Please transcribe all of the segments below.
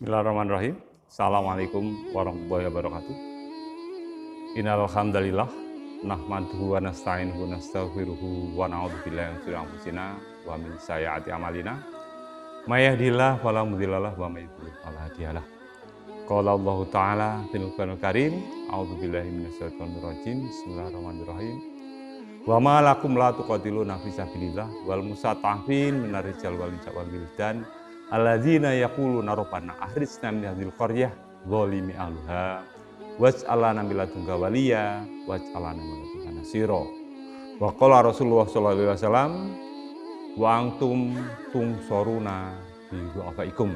Bismillahirrahmanirrahim. Assalamualaikum warahmatullahi wabarakatuh. Innal hamdalillah nahmaduhu wa nasta'inuhu wa nastaghfiruhu wa na'udzu billahi min syururi anfusina wa min sayyiati a'malina. May yahdihillahu fala mudhillalah wa may yudhlil fala hadiyalah. Qala Allahu ta'ala fil Qur'anil Karim, a'udzu billahi minasyaitonir rajim. Bismillahirrahmanirrahim. Wa ma lakum la tuqatiluna fi sabilillah wal musata'fin minar rijal wal nisa wal wildan alladzina yaquluna rabbana akhrijna min hadhil qaryah zalimi ahliha waj'alna min ladunka waliya waj'alna min ladunka nasira. Wa qala Rasulullah sallallahu alaihi wasallam wa antum tungsoruna bi du'afaikum.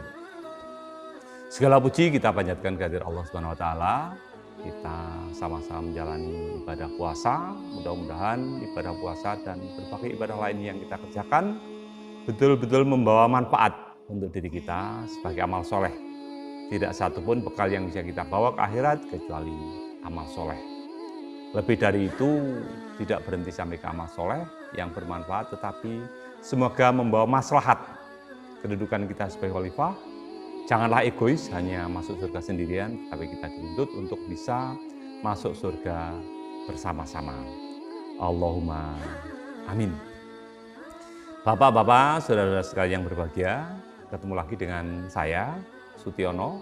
Segala puji kita panjatkan kehadirat Allah Subhanahu wa taala. Kita sama-sama menjalani ibadah puasa. Mudah-mudahan ibadah puasa dan berbagai ibadah lain yang kita kerjakan betul-betul membawa manfaat untuk diri kita sebagai amal soleh. Tidak satupun bekal yang bisa kita bawa ke akhirat kecuali amal soleh. Lebih dari itu, tidak berhenti sampai ke amal soleh yang bermanfaat, tetapi semoga membawa maslahat kedudukan kita sebagai khalifah. Janganlah egois, hanya masuk surga sendirian, tapi kita dituntut untuk bisa masuk surga bersama-sama. Allahumma amin. Bapak-bapak, saudara-saudara sekalian yang berbahagia, ketemu lagi dengan saya, Sutiono.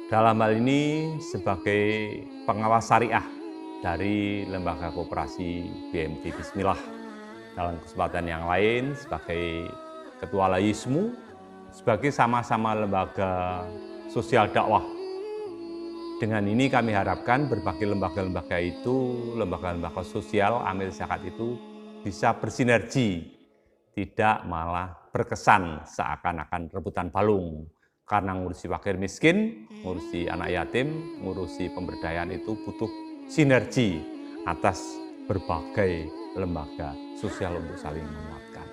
Dalam hal ini sebagai pengawas syariah dari Lembaga Koperasi BMT Bismillah. Dalam kesempatan yang lain sebagai Ketua Layismu, sebagai sama-sama lembaga sosial dakwah. Dengan ini kami harapkan berbagai lembaga-lembaga itu, lembaga-lembaga sosial amil zakat itu bisa bersinergi, tidak malah berkesan seakan-akan rebutan balung. Karena ngurusi fakir miskin, ngurusi anak yatim, ngurusi pemberdayaan itu butuh sinergi atas berbagai lembaga sosial untuk saling menguatkan.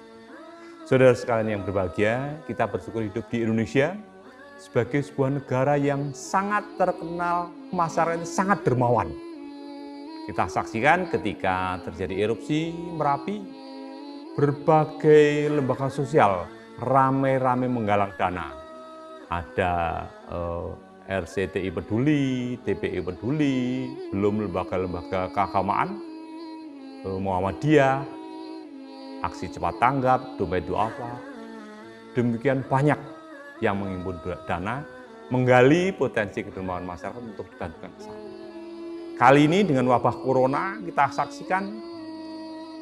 Saudara sekalian yang berbahagia, kita bersyukur hidup di Indonesia sebagai sebuah negara yang sangat terkenal, masyarakatnya sangat dermawan. Kita saksikan ketika terjadi erupsi Merapi, berbagai lembaga sosial ramai-ramai menggalang dana. Ada RCTI peduli, TPI peduli, belum lembaga-lembaga keagamaan, Muhammadiyah, Aksi Cepat Tanggap, Dompet Duafa. Demikian banyak yang menghimpun dana, menggali potensi kedermawanan masyarakat untuk dibantukan ke sana. Kali ini dengan wabah corona kita saksikan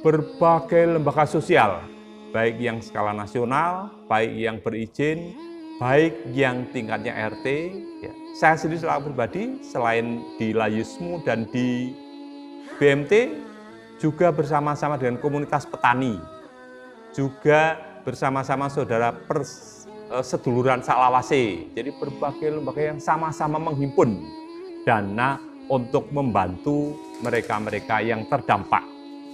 berbagai lembaga sosial, baik yang skala nasional, baik yang berizin, baik yang tingkatnya RT. Ya. Saya sendiri secara pribadi, selain di Layismu dan di BMT, juga bersama-sama dengan komunitas petani, juga bersama-sama saudara seduluran Saklawase. Jadi berbagai lembaga yang sama-sama menghimpun dana untuk membantu mereka-mereka yang terdampak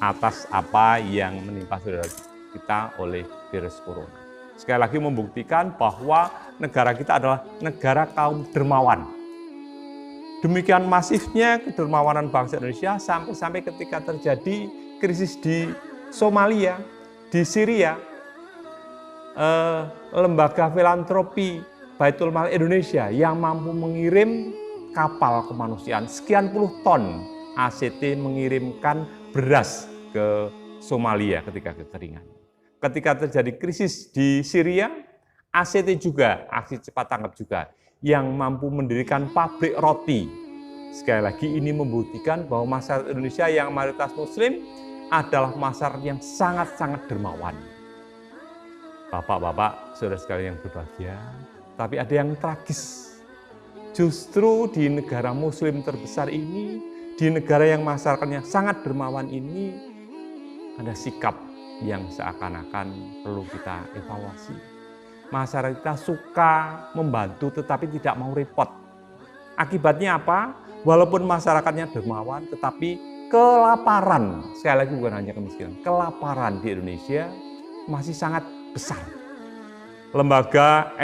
atas apa yang menimpa saudara kita oleh virus corona. Sekali lagi membuktikan bahwa negara kita adalah negara kaum dermawan. Demikian masifnya kedermawanan bangsa Indonesia sampai ketika terjadi krisis di Somalia, di Syria, lembaga filantropi Baitul Mal Indonesia yang mampu mengirim kapal kemanusiaan sekian puluh ton ACT mengirimkan beras ke Somalia ketika kekeringan. Ketika terjadi krisis di Syria, ACT juga, Aksi Cepat Tanggap juga, yang mampu mendirikan pabrik roti. Sekali lagi ini membuktikan bahwa masyarakat Indonesia yang mayoritas Muslim adalah masyarakat yang sangat-sangat dermawan. Bapak-bapak, saudara sekalian yang berbahagia, tapi ada yang tragis. Justru di negara Muslim terbesar ini, di negara yang masyarakatnya sangat dermawan ini, ada sikap yang seakan-akan perlu kita evaluasi. Masyarakat kita suka membantu tetapi tidak mau repot. Akibatnya apa? Walaupun masyarakatnya dermawan, tetapi kelaparan, sekali lagi bukan hanya kemiskinan, kelaparan di Indonesia masih sangat besar. Lembaga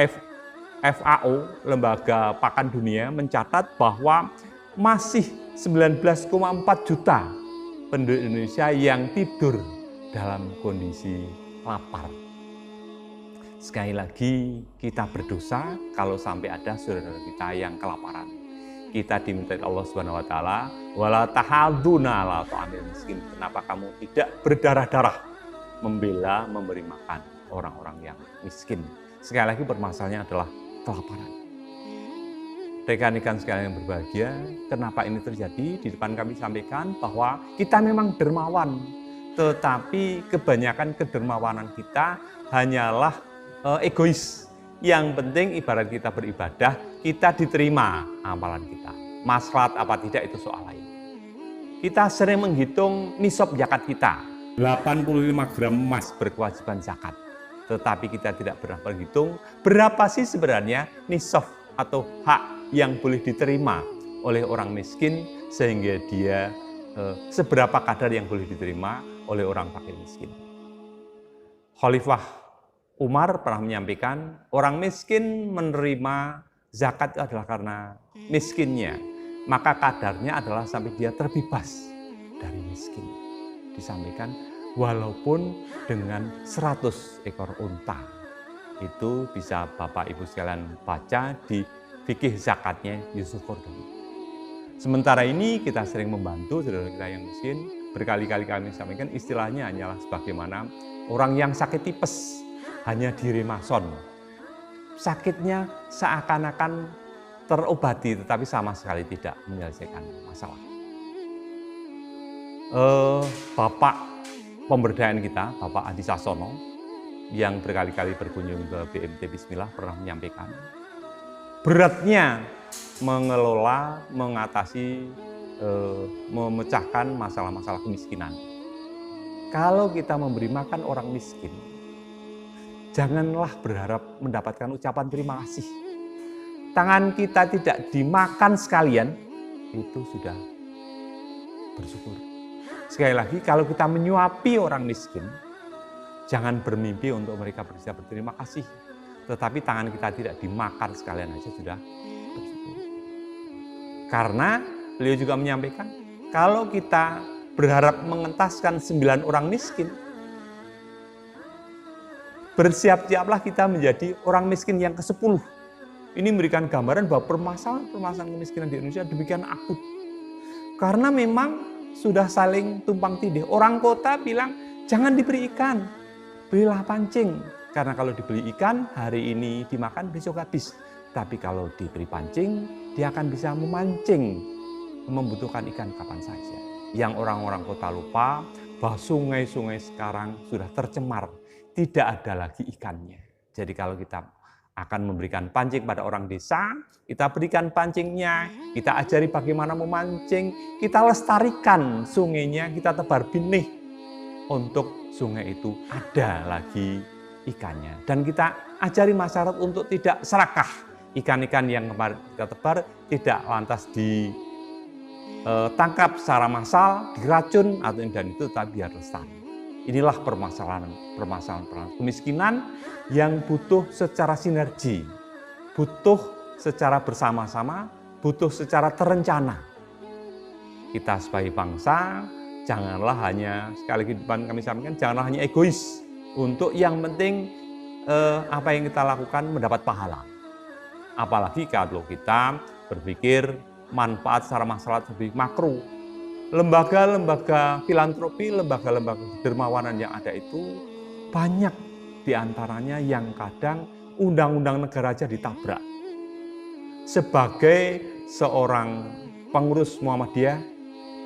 FAO, Lembaga Pakan Dunia, mencatat bahwa masih 19,4 juta penduduk Indonesia yang tidur dalam kondisi lapar. Sekali lagi, kita berdosa kalau sampai ada saudara kita yang kelaparan. Kita diminta Allah Subhanahu wa taala, wala tahaduna ala ta'amil miskin. Kenapa kamu tidak berdarah-darah membela memberi makan orang-orang yang miskin? Sekali lagi permasalahannya adalah kelaparan. Rekan-rekan sekalian yang berbahagia, kenapa ini terjadi? Di depan kami sampaikan bahwa kita memang dermawan, tetapi kebanyakan kedermawanan kita hanyalah egois. Yang penting ibarat kita beribadah, kita diterima amalan kita. Maslahat apa tidak itu soal lain. Kita sering menghitung nisab zakat kita. 85 gram emas berkewajiban zakat. Tetapi kita tidak pernah berhitung berapa sih sebenarnya nisab atau hak yang boleh diterima oleh orang miskin sehingga dia seberapa kadar yang boleh diterima oleh orang fakir miskin. Khalifah Umar pernah menyampaikan orang miskin menerima zakat itu adalah karena miskinnya, maka kadarnya adalah sampai dia terbebas dari miskin. Disampaikan walaupun dengan 100 ekor unta. Itu bisa Bapak Ibu sekalian baca di fikih zakatnya Yusuf Qaradawi. Sementara ini kita sering membantu saudara kita yang miskin. Berkali-kali kami sampaikan istilahnya hanyalah sebagaimana orang yang sakit tipes hanya diremason. Sakitnya seakan-akan terobati tetapi sama sekali tidak menyelesaikan masalah. Bapak pemberdayaan kita, Bapak Adi Sasono, yang berkali-kali berkunjung ke BMT Bismillah pernah menyampaikan beratnya mengelola, mengatasi, memecahkan masalah-masalah kemiskinan. Kalau kita memberi makan orang miskin, janganlah berharap mendapatkan ucapan terima kasih. Tangan kita tidak dimakan sekalian, itu sudah bersyukur. Sekali lagi, kalau kita menyuapi orang miskin, jangan bermimpi untuk mereka bisa berterima kasih. Tetapi tangan kita tidak dimakan sekalian aja sudah bersyukur. Karena beliau juga menyampaikan, kalau kita berharap mengentaskan 9 orang miskin, bersiap-siaplah kita menjadi orang miskin yang ke-10. Ini memberikan gambaran bahwa permasalahan kemiskinan di Indonesia demikian akut. Karena memang sudah saling tumpang tindih. Orang kota bilang, jangan diberi ikan, berilah pancing. Karena kalau dibeli ikan, hari ini dimakan, besok habis. Tapi kalau diberi pancing, dia akan bisa memancing, membutuhkan ikan kapan saja. Yang orang-orang kota lupa bahwa sungai-sungai sekarang sudah tercemar, tidak ada lagi ikannya. Jadi kalau kita akan memberikan pancing pada orang desa, kita berikan pancingnya, kita ajari bagaimana memancing, kita lestarikan sungainya, kita tebar benih untuk sungai itu ada lagi ikannya. Dan kita ajari masyarakat untuk tidak serakah. Ikan-ikan yang kemarin kita tebar tidak lantas ditangkap secara massal, diracun, atau dan itu tapi biar lestari. Inilah permasalahan kemiskinan yang butuh secara sinergi, butuh secara bersama-sama, butuh secara terencana. Kita sebagai bangsa, janganlah hanya, sekali lagi depan kami sampaikan, janganlah hanya egois. Untuk yang penting apa yang kita lakukan mendapat pahala. Apalagi kalau kita berpikir manfaat secara masalah lebih makro. Lembaga-lembaga filantropi, lembaga-lembaga dermawanan yang ada itu banyak diantaranya yang kadang undang-undang negara aja ditabrak. Sebagai seorang pengurus Muhammadiyah,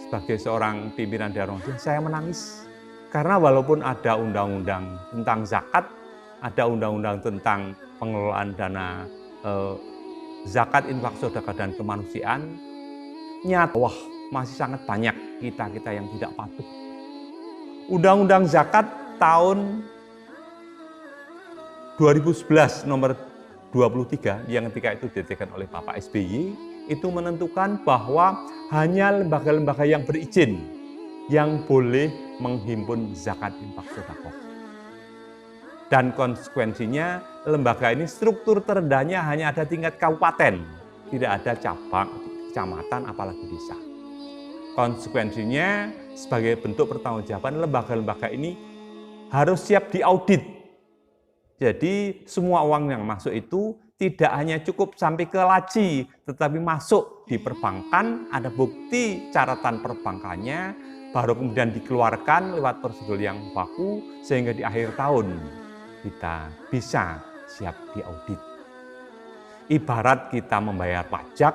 sebagai seorang pimpinan daerah Muhammadiyah, saya menangis. Karena walaupun ada undang-undang tentang zakat, ada undang-undang tentang pengelolaan dana zakat, infak, sedekah, dan kemanusiaan, nyata wah masih sangat banyak kita-kita yang tidak patuh. Undang-undang zakat tahun 2011 nomor 23 yang ketika itu ditekan oleh Bapak SBY itu menentukan bahwa hanya lembaga-lembaga yang berizin yang boleh menghimpun zakat, infak, sedekah. Dan konsekuensinya lembaga ini struktur terendahnya hanya ada tingkat kabupaten, tidak ada cabang, kecamatan, apalagi desa. Konsekuensinya sebagai bentuk pertanggungjawaban lembaga-lembaga ini harus siap diaudit. Jadi semua uang yang masuk itu tidak hanya cukup sampai ke laci, tetapi masuk di perbankan, ada bukti catatan perbankannya, baru kemudian dikeluarkan lewat prosedur yang baku, sehingga di akhir tahun kita bisa siap diaudit. Ibarat kita membayar pajak,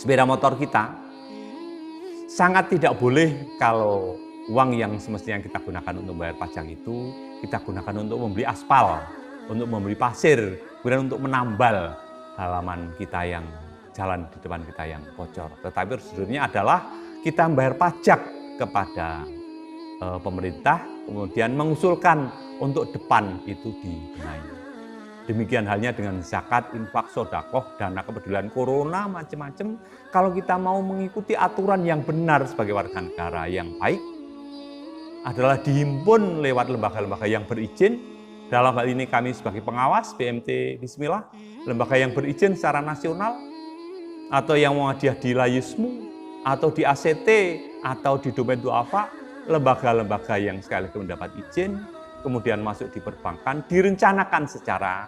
sepeda motor kita, sangat tidak boleh kalau uang yang semestinya kita gunakan untuk bayar pajak itu, kita gunakan untuk membeli aspal, untuk membeli pasir, kemudian untuk menambal halaman kita yang jalan di depan kita yang bocor. Tetapi prosedurnya adalah kita membayar pajak kepada pemerintah, kemudian mengusulkan untuk depan itu dibenahi. Demikian halnya dengan zakat, infak, sedekah, dana kepedulian corona, macam-macam. Kalau kita mau mengikuti aturan yang benar sebagai warga negara yang baik, adalah dihimpun lewat lembaga-lembaga yang berizin. Dalam hal ini kami sebagai pengawas BMT Bismillah, lembaga yang berizin secara nasional, atau yang muhadiah di Layismu, atau di ACT, atau di Domain Duafa, lembaga-lembaga yang sekali lagi mendapat izin, kemudian masuk di perbankan, direncanakan secara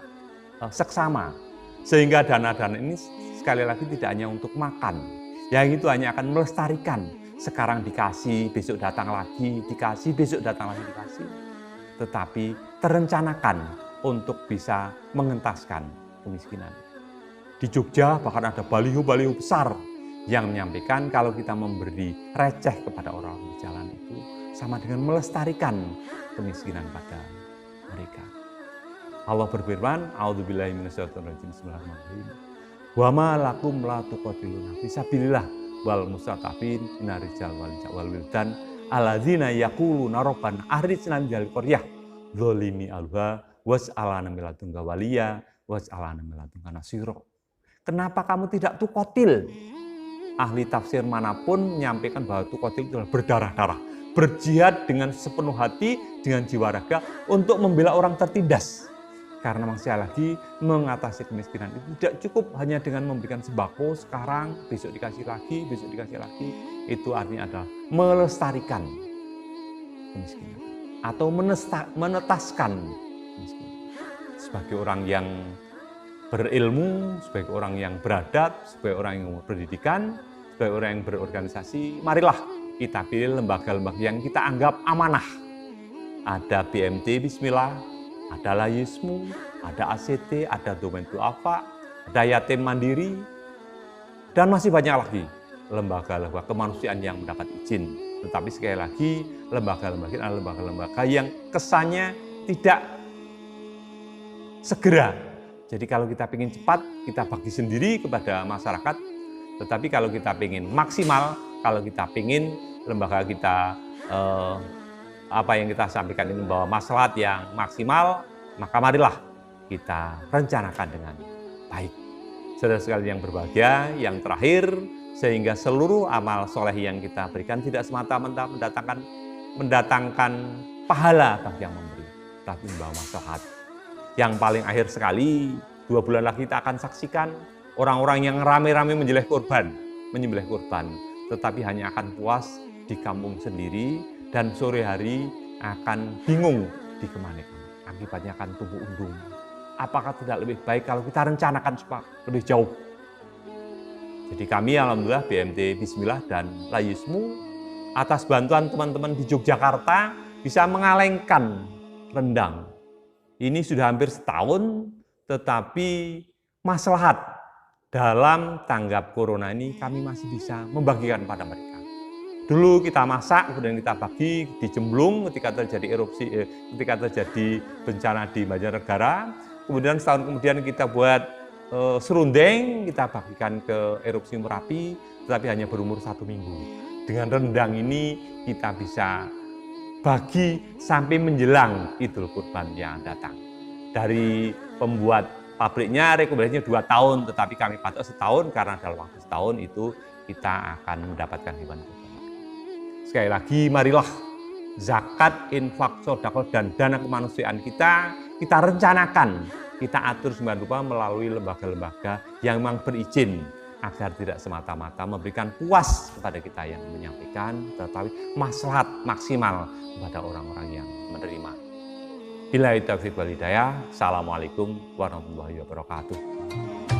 seksama. Sehingga dana-dana ini sekali lagi tidak hanya untuk makan, yang itu hanya akan melestarikan. Sekarang dikasih, besok datang lagi, dikasih, besok datang lagi dikasih. Tetapi terencanakan untuk bisa mengentaskan kemiskinan. Di Jogja bahkan ada baliho-baliho besar yang menyampaikan kalau kita memberi receh kepada orang di jalan itu sama dengan melestarikan kemiskinan pada mereka. Allah berfirman, A'udzubillahi minasyaitonirrajim, bismillahirrahmanirrahim. Wa ma lakum la tuqatiluna fi sabilillah wal mustatafin minarijal wal wildan alladzina yaquluna rabbana akhrijna minal qaryah dzalimi alha was'alana min ladunka waliya was'alana min ladunka nasira. Kenapa kamu tidak tuqatil? Ahli tafsir manapun menyampaikan bahwa tuqatil itu adalah berdarah-darah, berjihad dengan sepenuh hati, dengan jiwa raga untuk membela orang tertindas. Karena sekali lagi mengatasi kemiskinan itu tidak cukup hanya dengan memberikan sembako sekarang, besok dikasih lagi, besok dikasih lagi. Itu artinya adalah melestarikan kemiskinan atau menetaskan kemiskinan. Sebagai orang yang berilmu, sebagai orang yang beradab, sebagai orang yang berpendidikan, sebagai orang yang berorganisasi, marilah kita pilih lembaga-lembaga yang kita anggap amanah. Ada BMT Bismillah, ada Layismu, ada ACT, ada Domain Duafa, ada Yatim Mandiri, dan masih banyak lagi lembaga-lembaga kemanusiaan yang mendapat izin. Tetapi sekali lagi, lembaga-lembaga adalah lembaga-lembaga yang kesannya tidak segera. Jadi kalau kita ingin cepat, kita bagi sendiri kepada masyarakat. Tetapi kalau kita ingin maksimal, kalau kita ingin lembaga kita apa yang kita sampaikan ini membawa maslahat yang maksimal, maka marilah kita rencanakan dengan baik. Saudara sekalian yang berbahagia, yang terakhir, sehingga seluruh amal soleh yang kita berikan tidak semata-mata mendatangkan pahala bagi yang memberi, tapi membawa maslahat. Yang paling akhir sekali, 2 bulan lagi kita akan saksikan orang-orang yang rame-rame menyembelih kurban, tetapi hanya akan puas di kampung sendiri, dan sore hari akan bingung dikemanakan. Akibatnya akan tumbuh undung. Apakah tidak lebih baik kalau kita rencanakan lebih jauh? Jadi kami alhamdulillah BMT Bismillah dan Layismu atas bantuan teman-teman di Yogyakarta bisa mengalengkan rendang. Ini sudah hampir setahun, tetapi maslahat dalam tanggap corona ini kami masih bisa membagikan pada mereka. Dulu kita masak, kemudian kita bagi di Jemblung ketika terjadi erupsi, ketika terjadi bencana di Banjarnegara. Kemudian setahun kemudian kita buat serundeng, kita bagikan ke erupsi Merapi, tetapi hanya berumur 1 minggu. Dengan rendang ini kita bisa bagi sampai menjelang Idul Kurban yang datang. Dari pembuat pabriknya rekomendasinya 2 tahun, tetapi kami patok setahun karena dalam waktu setahun itu kita akan mendapatkan hewan kurban. Sekali lagi, marilah zakat, infak, sedekah, dan dana kemanusiaan kita rencanakan, kita atur sembilan rupa melalui lembaga-lembaga yang memang berizin, agar tidak semata-mata memberikan puas kepada kita yang menyampaikan, tetapi maslahat maksimal kepada orang-orang yang menerima. Billahi taufiq wal hidayah. Assalamualaikum warahmatullahi wabarakatuh.